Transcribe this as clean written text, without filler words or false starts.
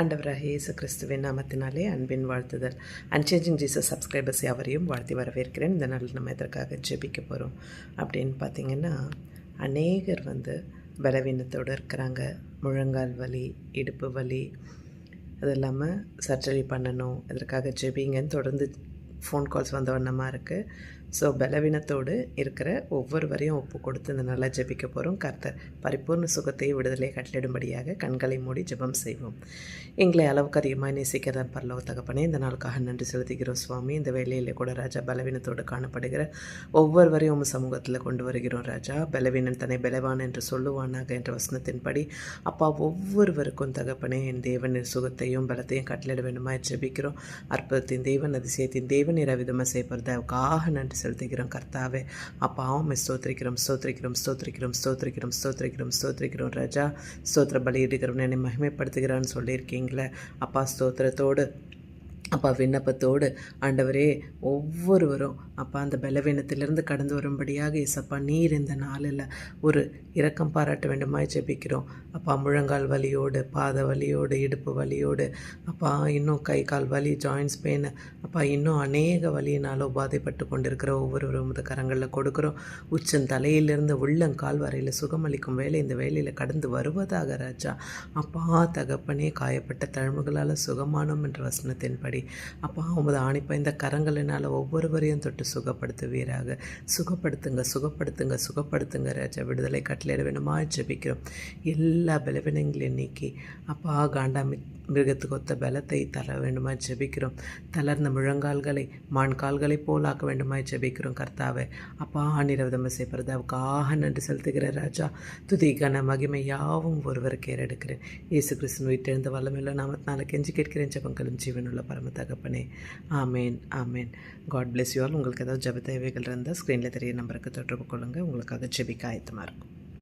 ஆண்டவராகிய இயேசு கிறிஸ்துவின் நாமத்தினாலே அன்பின் வாழ்த்துதல். அன்சேஞ்சிங் ஜீசஸ் சப்ஸ்கிரைபர்ஸ் யாவரையும் வாழ்த்தி வரவேற்கிறேன். இந்த நாளில் நம்ம எதற்காக ஜெபிக்க போகிறோம் அப்படின்னு பார்த்திங்கன்னா, அநேகர் பலவீனத்தோடு இருக்கிறாங்க. முழங்கால் வலி, இடுப்பு வலி, அது இல்லாமல் சர்ஜரி பண்ணணும், இதற்காக ஜெபிங்கன்னு தொடர்ந்து ஃபோன் கால்ஸ் வந்த வண்ணமாக இருக்குது. ஸோ பலவீனத்தோடு இருக்கிற ஒவ்வொருவரையும் ஒப்பு கொடுத்து இந்த நல்லா ஜெபிக்க போகிறோம். கர்த்தர் பரிபூர்ண சுகத்தையும் விடுதலை கட்டளிடும்படியாக கண்களை மூடி ஜெபம் செய்வோம். எங்களை அளவுக்கு அதிகமாக நேசிக்கிறதான் பரலோக தகப்பனே, இந்த நாளுக்காக நன்றி செலுத்துகிறோம் சுவாமி. இந்த வேலையில் கூட ராஜா பலவீனத்தோடு காணப்படுகிற ஒவ்வொருவரையும் உங்கள் சமூகத்தில் கொண்டு வருகிறோம் ராஜா. பலவீனன் தன்னை பலவான் என்று சொல்லுவானாக என்ற வசனத்தின்படி அப்பா ஒவ்வொருவருக்கும் தகப்பனே என் தேவனின் சுகத்தையும் பலத்தையும் கட்டளிட வேண்டுமா ஜெபிக்கிறோம். அற்புதத்தின் தேவன், அதிசயத்தின் தேவன் இரவிதமாக செய்யப்படுறதுக்காக நன்றி செலுத்துகிறோம் கர்த்தாவே. அப்பாவும் ஸ்தோத்திரிக்கிறோம் ஸ்தோத்திரிக்கிறோம் ஸ்தோத்திரிக்கிறோம் ஸ்தோத்திரிக்கிறோம் ஸ்தோத்திரிக்கிறோம் ஸ்தோத்திரிக்கிறோம் ராஜா. ஸ்தோத்திர பலியிடுகிறவன் என்னை மகிமைப்படுத்துகிறான்னு சொல்லியிருக்கீங்களே அப்பா. ஸ்தோத்திரத்தோடு அப்பா விண்ணப்பத்தோடு ஆண்டவரே ஒவ்வொருவரும் அப்பா அந்த பலவீனத்திலிருந்து கடந்து வரும்படியாக இசப்பா நீர் இந்த நாளில் ஒரு இரக்கம் பாராட்ட வேண்டுமாய் ஜெபிக்கிறோம் அப்பா. முழங்கால் வலியோடு, பாத வலியோடு, இடுப்பு வலியோடு அப்பா, இன்னும் கை கால் வலி, ஜாயின்ஸ் பெயின் அப்பா, இன்னும் அநேக வலியினால் உபாதைப்பட்டு கொண்டிருக்கிற ஒவ்வொருவரும் இந்த கரங்களில் கொடுக்குறோம். உச்சன் தலையிலிருந்து உள்ளங்கால் வரையில் சுகமளிக்கும் வேலை இந்த வேலையில் கடந்து வருவதாக ராஜா. அப்பா தகப்பனே, காயப்பட்ட தழும்புகளால் சுகமானோம் என்ற வசனத்தின்படி அப்பா உமது ஆணிப்பைந்த கரங்களினால் ஒவ்வொருவரையும் தொட்டு சுகப்படுத்துவீராக. சுகப்படுத்துங்க சுகப்படுத்துங்க சுகப்படுத்துங்க ராஜா. விடுதலை கட்டளையிட வேணுமா ஜெபிக்கிறோம். எல்லா பலவீனங்களையும் நீக்கி அப்பா காண்டாமி மிருகத்துக்கு ஒத்த பலத்தை தர வேண்டுமா ஜெபிக்கிறோம். தளர்ந்த முழங்கால்களை மான்கால்களை போலாக்க வேண்டுமாய் ஜெபிக்கிறோம் கர்த்தாவே. அப்பா நிரவதமாக செய்யப்படுறதுக்காக நன்றி செலுத்துகிற ராஜா. துதி கன மகிமை யாவும் ஒருவருக்கு ஏறெடுக்கிறேன். இயேசு கிறிஸ்துவின் வீட்டிலிருந்த வல்லமையுள்ள நாமத்தினால கெஞ்சி கேட்கிறேன் ஜெபங்களும் ஜீவனுள்ள பரம தகப்பனே. ஆமேன் ஆமேன். God bless you all. உங்களுக்கு ஏதாவது ஜெப தேவைகள் இருந்தால் ஸ்க்ரீனில் தெரிய நம்பருக்கு தொடர்பு கொள்ளுங்கள். உங்களுக்காக ஜெபிக்க ஆயத்தமாக இருக்கும்.